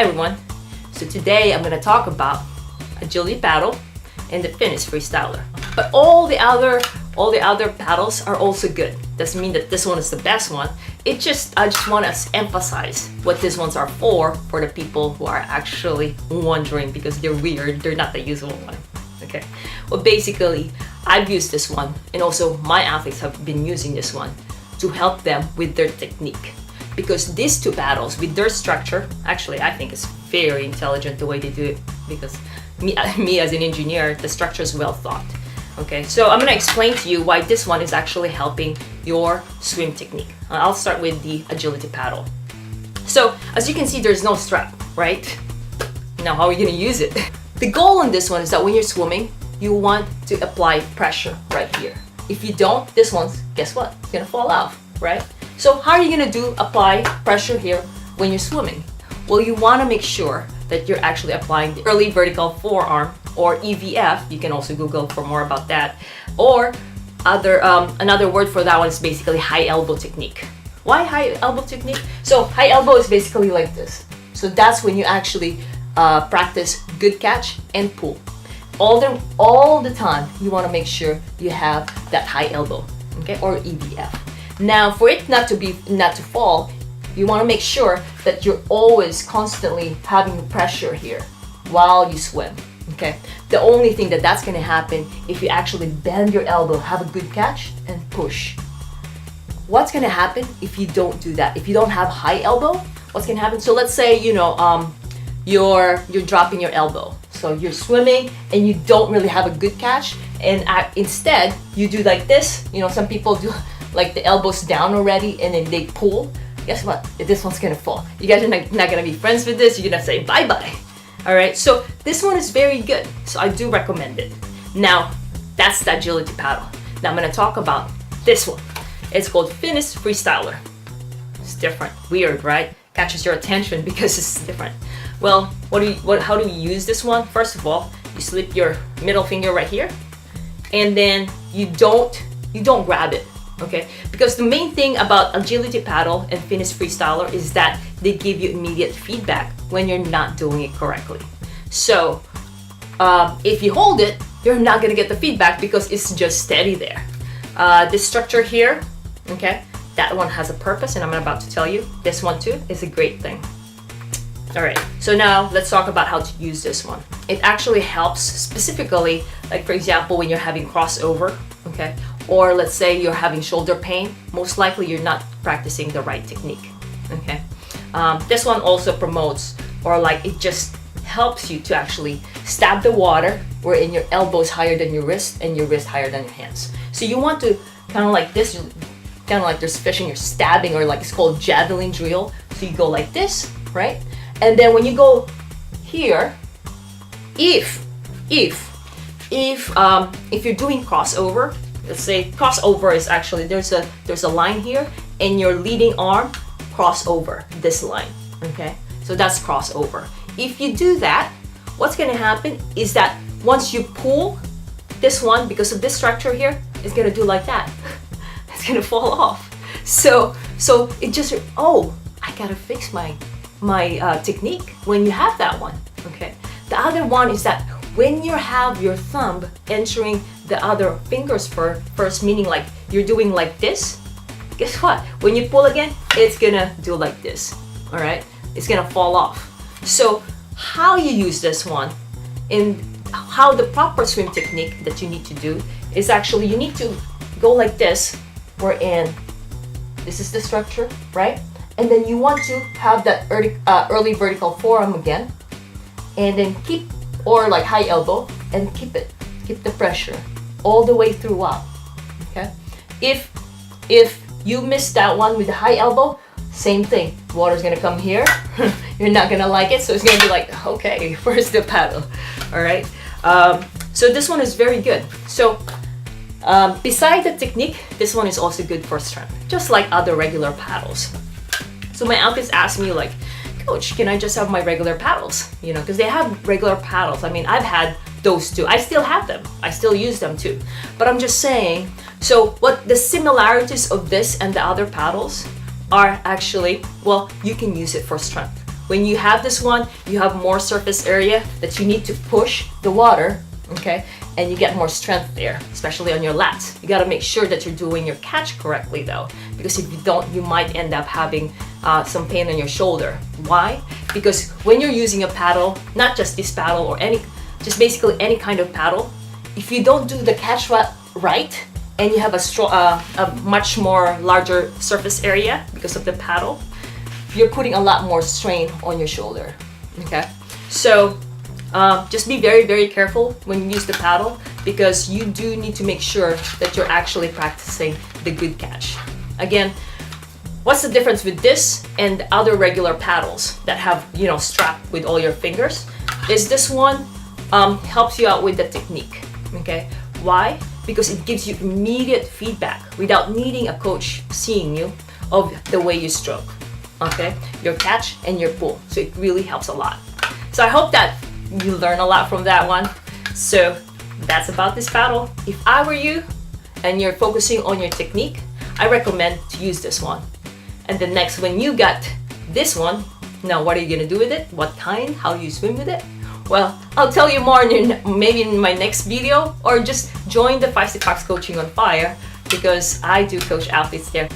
Hi everyone. So today I'm going to talk about agility paddle and the Finis Freestyler. But all the other paddles are also good. Doesn't mean that this one is the best one. I just want to emphasize what these ones are for the people who are actually wondering, because they're weird. They're not the usual one. Okay. Well, basically, I've used this one, and also my athletes have been using this one to help them with their technique. Because these two paddles with their structure, actually I think it's very intelligent the way they do it, because me as an engineer, the structure is well thought. Okay, so I'm gonna explain to you why this one is actually helping your swim technique. I'll start with the agility paddle. So as you can see, there's no strap, right? Now how are you gonna use it? The goal on this one is that when you're swimming, you want to apply pressure right here. If you don't, this one's, guess what? It's gonna fall off, right? So how are you gonna apply pressure here when you're swimming? Well, you wanna make sure that you're actually applying the early vertical forearm, or EVF. You can also Google for more about that. Or another word for that one is basically high elbow technique. Why high elbow technique? So high elbow is basically like this. So that's when you actually practice good catch and pull. All the time, you wanna make sure you have that high elbow, okay, or EVF. Now, for it not to fall, you want to make sure that you're always constantly having pressure here while you swim. Okay. The only thing that's going to happen if you actually bend your elbow, have a good catch, and push. What's going to happen if you don't do that? If you don't have high elbow, what's going to happen? So let's say you're dropping your elbow. So you're swimming and you don't really have a good catch, and instead you do like this. Some people do like the elbows down already, and then they pull. Guess what? This one's gonna fall. You guys are not gonna be friends with this. You're gonna say bye-bye. All right, so this one is very good. So I do recommend it. Now, that's the agility paddle. Now I'm gonna talk about this one. It's called Finis Freestyler. It's different, weird, right? Catches your attention because it's different. Well, how do you use this one? First of all, you slip your middle finger right here, and then you don't grab it. Okay, because the main thing about agility paddle and Finis Freestyler is that they give you immediate feedback when you're not doing it correctly. So if you hold it, you're not gonna get the feedback because it's just steady there. This structure here, okay, that one has a purpose, and I'm about to tell you. This one too is a great thing. All right, so now let's talk about how to use this one. It actually helps specifically, like for example, when you're having crossover, okay, or let's say you're having shoulder pain. Most likely you're not practicing the right technique, okay. This one also promotes, or like it just helps you to actually stab the water wherein your elbow is higher than your wrist and your wrist higher than your hands. So you want to kind of like this, kind of like there's fishing, you're stabbing, or like it's called javelin drill. So you go like this, right? And then when you go here, if you're doing crossover, let's say crossover is actually there's a line here, and your leading arm cross over this line. Okay, so that's crossover. If you do that, what's going to happen is that once you pull this one, because of this structure here, it's going to do like that. It's going to fall off. So it just, oh, I gotta fix my technique when you have that one. Okay, the other one is that when you have your thumb entering the other fingers first, meaning like you're doing like this, guess what? When you pull again, it's gonna do like this. All right, it's gonna fall off. So how you use this one, and how the proper swim technique that you need to do is actually you need to go like this, wherein this is the structure, right? And then you want to have that early vertical forearm again, and then keep, or like high elbow, and keep the pressure all the way throughout. Okay, if you miss that one with the high elbow, same thing, water's gonna come here. You're not gonna like it, so it's gonna be like, okay, where's the paddle? All right, so this one is very good. So beside the technique, this one is also good for strength, just like other regular paddles. So my athletes ask me like, Coach, can I just have my regular paddles? Because they have regular paddles. I mean, I've had those too. I still have them. I still use them too. But I'm just saying, so what the similarities of this and the other paddles are actually, well, you can use it for strength. when you have this one, you have more surface area that you need to push the water, okay? And you get more strength there, especially on your lats. You gotta make sure that you're doing your catch correctly though, because if you don't, you might end up having some pain on your shoulder. Why? Because when you're using a paddle, not just this paddle or just basically any kind of paddle, if you don't do the catch right, and you have a much more larger surface area because of the paddle, you're putting a lot more strain on your shoulder, okay? So just be very, very careful when you use the paddle, because you do need to make sure that you're actually practicing the good catch. Again, what's the difference with this and other regular paddles that have, you know, strapped with all your fingers? Is this one helps you out with the technique, okay? Why? Because it gives you immediate feedback without needing a coach seeing you of the way you stroke, okay? Your catch and your pull. So it really helps a lot. So I hope that you learn a lot from that one. So that's about this paddle. If I were you and you're focusing on your technique, I recommend to use this one. And then next, when you got this one, now what are you gonna do with it? What kind? How do you swim with it? Well, I'll tell you more maybe in my next video, or just join the Feisty Fox Coaching on Fire, because I do coach athletes there.